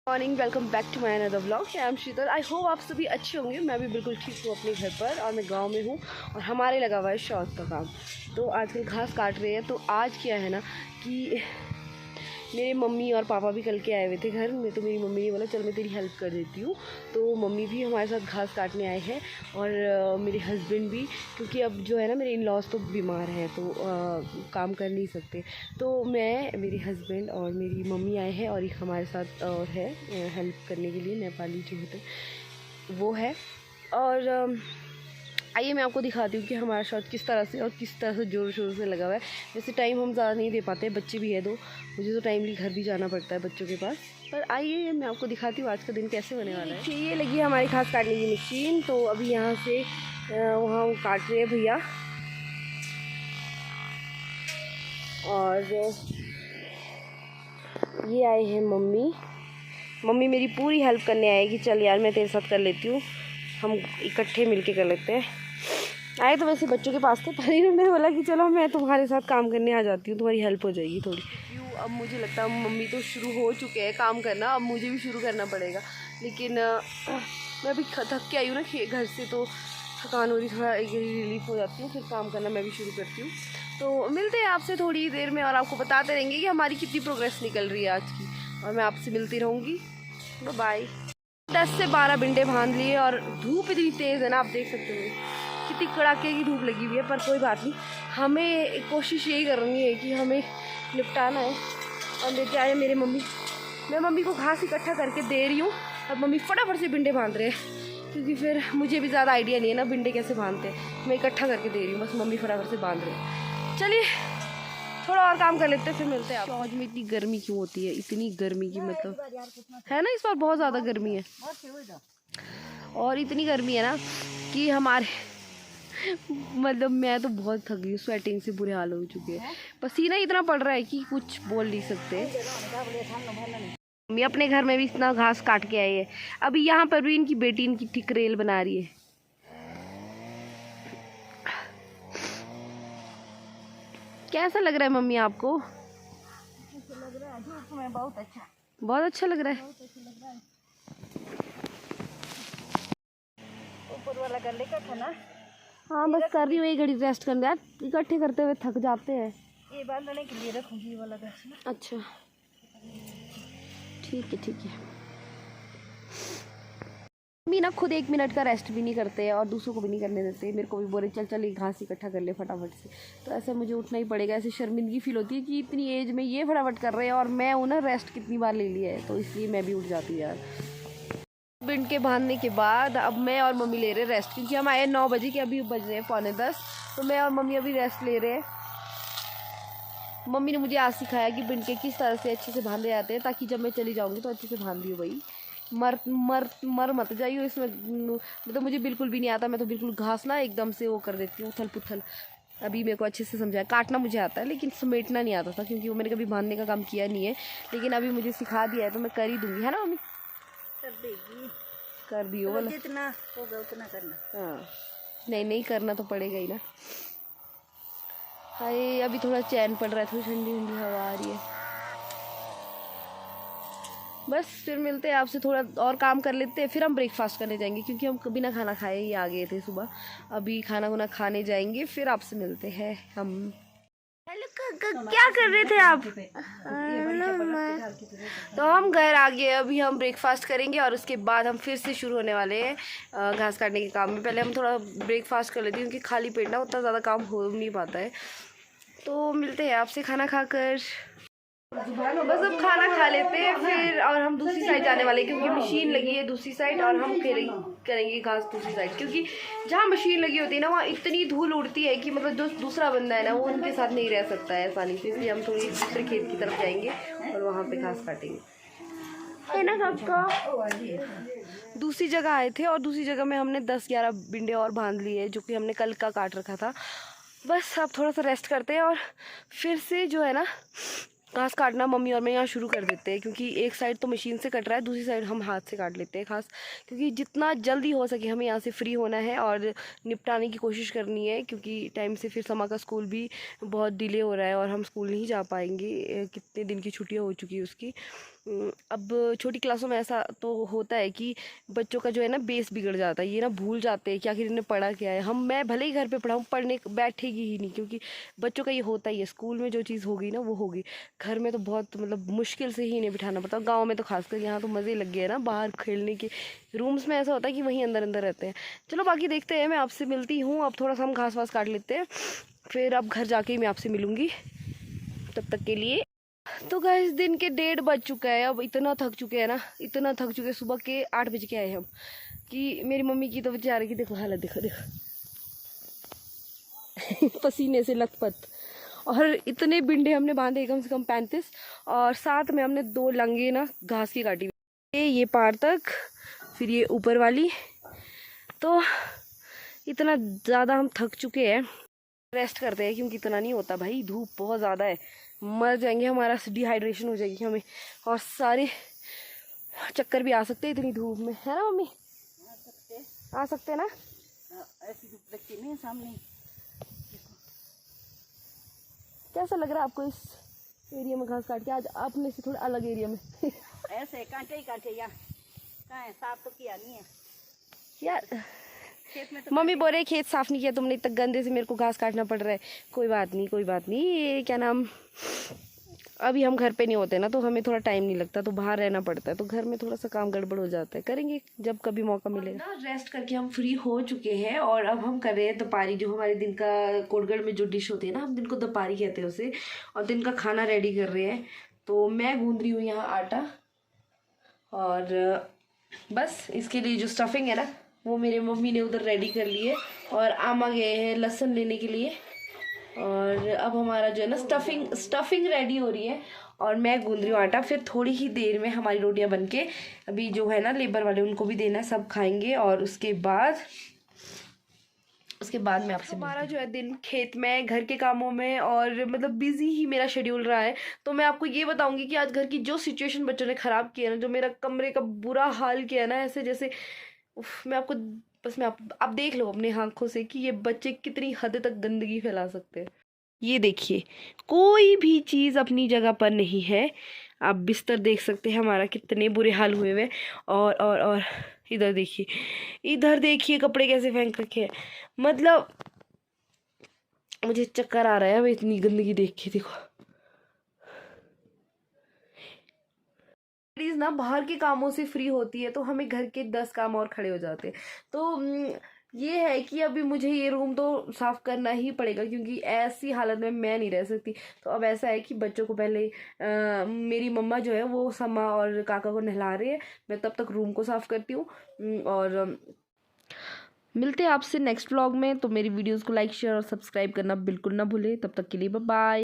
Morning, welcome back to my another vlog. I am Sheetal. I hope आप सभी अच्छे होंगे। मैं भी बिल्कुल ठीक हूँ अपने घर पर, और मैं गांव में हूँ और हमारे लगा हुआ है शौक का काम। तो आजकल घास काट रहे हैं। तो आज क्या है ना कि मेरे मम्मी और पापा भी कल के आए हुए थे घर में, तो मेरी मम्मी ने बोला चल मैं तेरी हेल्प कर देती हूँ। तो मम्मी भी हमारे साथ घास काटने आए हैं और मेरे हस्बैंड भी, क्योंकि अब जो है ना मेरे इन लॉज तो बीमार हैं, तो काम कर नहीं सकते। तो मैं, मेरे हस्बैंड और मेरी मम्मी आए हैं, और एक हमारे साथ और है हेल्प करने के लिए, नेपाली जो होते वो है। और आइए मैं आपको दिखाती हूँ कि हमारा शॉट किस तरह से और किस तरह से ज़ोर शोर से लगा हुआ है। वैसे टाइम हम ज़्यादा नहीं दे पाते, बच्चे भी है दो, मुझे तो टाइमली घर भी जाना पड़ता है बच्चों के पास। पर आइए मैं आपको दिखाती हूँ आज का दिन कैसे होने वाला है। ये लगी है हमारी घास काटने की मशीन। तो अभी यहाँ से वहाँ वो काट रहे हैं भैया, और ये आए हैं मम्मी। मम्मी मेरी पूरी हेल्प करने आए कि चल यार मैं तेरे साथ कर लेती हूँ, हम इकट्ठे मिल के कर लेते हैं। आए तो वैसे बच्चों के पास थे, पर इन्होंने बोला कि चलो मैं तुम्हारे साथ काम करने आ जाती हूँ, तुम्हारी हेल्प हो जाएगी थोड़ी। अब मुझे लगता है मम्मी तो शुरू हो चुके हैं काम करना, अब मुझे भी शुरू करना पड़ेगा। लेकिन मैं अभी थक के आई हूँ ना घर से, तो थकान हो रही, थोड़ा एक रिलीफ हो जाती हूँ, फिर काम करना मैं भी शुरू करती हूँ। तो मिलते हैं आपसे थोड़ी देर में, और आपको बताते रहेंगे कि हमारी कितनी प्रोग्रेस निकल रही है आज की, और मैं आपसे मिलती रहूँगी। बाय। 10 से 12 बिंडे बांध लिए, और धूप इतनी तेज़ है ना, आप देख सकते हो कितनी कड़ाके की धूप लगी हुई है। पर कोई बात नहीं, हमें कोशिश यही करनी है कि हमें निपटाना है। और लेके आए मेरे मम्मी, मैं मम्मी को घास इकट्ठा करके दे रही हूँ, और मम्मी फटाफट से बिंडे बांध रहे हैं, क्योंकि फिर मुझे भी ज़्यादा आइडिया नहीं है ना बिंडे कैसे बांधते हैं। मैं इकट्ठा करके दे रही हूँ, बस मम्मी फटाफट से बांध रहे हैं। चलिए थोड़ा और काम कर लेते हैं, फिर मिलते हैं आप। आज में इतनी गर्मी क्यों होती है, इतनी गर्मी की मतलब है ना, इस बार बहुत ज़्यादा गर्मी है। और इतनी गर्मी है ना कि हमारे मतलब मैं तो बहुत थक गई हूँ, स्वेटिंग से बुरे हाल हो चुके हैं, पसीना इतना पड़ रहा है कि कुछ बोल नहीं सकते। मम्मी अपने घर में भी इतना घास काट के आई है। अभी यहाँ पर भी इनकी बेटी इनकी ठीक रेल बना रही है। कैसा लग रहा है मम्मी आपको? लग रहा है धूप में बहुत अच्छा लग रहा है। ऊपर वाला कर लेकर था ना। हाँ बस कर रही हूँ, एक घड़ी रेस्ट करने, यार इकट्ठे करते हुए थक जाते हैं। ये बांधने के लिए रखूंगी ये वाला गैस ना। अच्छा ठीक है। मम्मी ना खुद 1 मिनट का रेस्ट भी नहीं करते और दूसरों को भी नहीं करने देते। मेरे को भी बोले चल ये घास इकट्ठा कर ले फटाफट से, तो ऐसे मुझे उठना ही पड़ेगा। ऐसे शर्मिंदगी फील होती है कि इतनी एज में ये फटाफट कर रहे हैं, और मैं हूँ ना रेस्ट कितनी बार ले लिया है, तो इसलिए मैं भी उठ जाती हूँ यार। बिंड के बांधने के बाद अब मैं और मम्मी ले रहे रेस्ट, क्योंकि हम आए 9 बजे के, अभी बज रहे हैं 9:45, तो मैं और मम्मी अभी रेस्ट ले रहे हैं। मम्मी ने मुझे आज सिखाया कि बिंड के किस तरह से अच्छे से बांधे जाते हैं, ताकि जब मैं चली जाऊँगी तो अच्छे से बांध दियो भाई, मर मत जाइयो इसमें। मतलब मुझे बिल्कुल भी नहीं आता, मैं तो बिल्कुल घास ना एकदम से वो कर देती हूँ, उथल पुथल। अभी मेरे को अच्छे से समझाया, काटना मुझे आता है लेकिन समेटना नहीं आता था, क्योंकि वो मैंने कभी बांधने का काम किया नहीं है। लेकिन अभी मुझे सिखा दिया है तो मैं कर ही दूँगी, है ना मम्मी? कर देगी, कर दियो तो जितना होगा उतना करना। हाँ नहीं करना तो पड़ेगा ही ना। हाय अभी थोड़ा चैन पड़ रहा है, थोड़ी ठंडी ठंडी हवा आ रही है। बस फिर मिलते हैं आपसे, थोड़ा और काम कर लेते हैं, फिर हम ब्रेकफास्ट करने जाएंगे, क्योंकि हम कभी ना खाना खाए ही आ गए थे सुबह। अभी खाना वाना खाने जाएंगे, फिर आपसे मिलते हैं हम। हेलो क्या कर रहे थे आप? तो हम घर आ गए, अभी हम ब्रेकफास्ट करेंगे, और उसके बाद हम फिर से शुरू होने वाले हैं घास काटने के काम में। पहले हम थोड़ा ब्रेकफास्ट कर लेते हैं, क्योंकि खाली पेट ना उतना ज़्यादा काम हो नहीं पाता है। तो मिलते हैं आपसे खाना खाकर। बस अब खाना खा लेते हैं फिर, और हम दूसरी साइड जाने वाले हैं, क्योंकि मशीन लगी है दूसरी साइड, और हम करेंगे घास दूसरी साइड, क्योंकि जहाँ मशीन लगी होती है ना वहाँ इतनी धूल उड़ती है कि मतलब जो दूसरा बंदा है ना वो उनके साथ नहीं रह सकता है आसानी से। इसलिए हम थोड़ी दूसरे खेत की तरफ जाएंगे और वहाँ पे घास काटेंगे, है ना काका? दूसरी जगह आए थे, और दूसरी जगह में हमने 10-11 बिंडे और बांध लिए, जो कि हमने कल का काट रखा था। बस अब थोड़ा सा रेस्ट करते हैं, और फिर से जो है ना घास काटना मम्मी और मैं यहाँ शुरू कर देते हैं, क्योंकि एक साइड तो मशीन से कट रहा है, दूसरी साइड हम हाथ से काट लेते हैं घास, क्योंकि जितना जल्दी हो सके हमें यहाँ से फ्री होना है और निपटाने की कोशिश करनी है, क्योंकि टाइम से फिर समा का स्कूल भी बहुत डिले हो रहा है और हम स्कूल नहीं जा पाएंगे। कितने दिन की छुट्टियाँ हो चुकी है उसकी, अब छोटी क्लासों में ऐसा तो होता है कि बच्चों का जो है ना बेस बिगड़ जाता है, ये ना भूल जाते हैं कि आखिर इन्हें पढ़ा क्या है। मैं भले ही घर पे पढ़ाऊँ, पढ़ने बैठेगी ही नहीं, क्योंकि बच्चों का ये होता ही है, स्कूल में जो चीज़ होगी ना वो होगी, घर में तो बहुत मतलब मुश्किल से ही इन्हें बिठाना पड़ता है। गाँव में तो खासकर यहाँ तो मज़े लग गए हैं ना बाहर खेलने के, रूम्स में ऐसा होता है कि वहीं अंदर अंदर रहते हैं। चलो बाकी देखते हैं, मैं आपसे मिलती हूँ। अब थोड़ा सा हम घास वास काट लेते हैं, फिर अब घर जाके ही मैं आपसे मिलूँगी। तब तक के लिए तो गाइस दिन के 1:30 बज चुका है। अब इतना थक चुके हैं ना, इतना थक चुके हैं, सुबह के 8 बज के आए हम, कि मेरी मम्मी की तो बेचारे की देखो हालत, देखो देखो पसीने से लथपथ। और इतने बिंडे हमने बांधे कम से कम 35, और साथ में हमने 2 लंगे ना घास की काटी, ये पार तक, फिर ये ऊपर वाली। तो इतना ज़्यादा हम थक चुके हैं, रेस्ट करते हैं, क्योंकि इतना नहीं होता भाई, धूप बहुत ज़्यादा है, मर जाएंगे, हमारा डिहाइड्रेशन हो जाएगी हमें, और सारे चक्कर भी आ सकते हैं इतनी धूप में, है ना मम्मी? आ सकते हैं ना। ऐसी धूप लगती नहीं सामने। कैसा लग रहा है आपको इस एरिया में घास काट के, आज अपने से थोड़ा अलग एरिया में? ऐसे कांटे ही कांटे यहाँ, कहाँ है, साफ तो किया नहीं है यार खेत में तो। मम्मी बोल रहे खेत साफ नहीं किया तुमने, इतना गंदे से मेरे को घास काटना पड़ रहा है। कोई बात नहीं, कोई बात नहीं, ये क्या नाम, अभी हम घर पे नहीं होते ना, तो हमें थोड़ा टाइम नहीं लगता, तो बाहर रहना पड़ता है, तो घर में थोड़ा सा काम गड़बड़ हो जाता है, करेंगे जब कभी मौका मिलेगा ना। रेस्ट करके हम फ्री हो चुके हैं, और अब हम कर रहे हैं दोपहरी, जो हमारे दिन का कोटगढ़ में जो डिश होती है ना, हम दिन को दोपहरी कहते हैं उसे, और दिन का खाना रेडी कर रहे हैं। तो मैं गूंद रही हूँ यहाँ आटा, और बस इसके लिए जो स्टफिंग है ना, वो मेरे मम्मी ने उधर रेडी कर ली है, और आमा गए हैं लहसुन लेने के लिए, और अब हमारा जो है ना स्टफिंग रेडी हो रही है, और मैं गूंद रही हूँ आटा। फिर थोड़ी ही देर में हमारी रोटियां बनके, अभी जो है ना लेबर वाले उनको भी देना है, सब खाएंगे, और उसके बाद मैं आपसे हमारा जो है दिन खेत में, घर के कामों में, और मतलब बिजी ही मेरा शेड्यूल रहा है। तो मैं आपको ये बताऊंगी कि आज घर की जो सिचुएशन बच्चों ने ख़राब किया ना, जो मेरा कमरे का बुरा हाल किया ना, ऐसे जैसे मैं आपको बस मैं आप देख लो अपनी आंखों से कि ये बच्चे कितनी हद तक गंदगी फैला सकते हैं। ये देखिए, कोई भी चीज़ अपनी जगह पर नहीं है। आप बिस्तर देख सकते हैं हमारा कितने बुरे हाल हुए हुए, और इधर देखिए कपड़े कैसे फेंक रखे हैं। मतलब मुझे चक्कर आ रहा है अब इतनी गंदगी देख के। देखो लेडीज ना बाहर के कामों से फ्री होती है, तो हमें घर के 10 काम और खड़े हो जाते हैं। तो ये है कि अभी मुझे ये रूम तो साफ करना ही पड़ेगा, क्योंकि ऐसी हालत में मैं नहीं रह सकती। तो अब ऐसा है कि बच्चों को पहले मेरी मम्मा जो है वो सम्मा और काका को नहला रही है, मैं तब तक रूम को साफ करती हूँ। और मिलते हैं आपसे नेक्स्ट व्लॉग में। तो मेरी वीडियोस को लाइक शेयर और सब्सक्राइब करना बिल्कुल ना भूले। तब तक के लिए बाय बाय।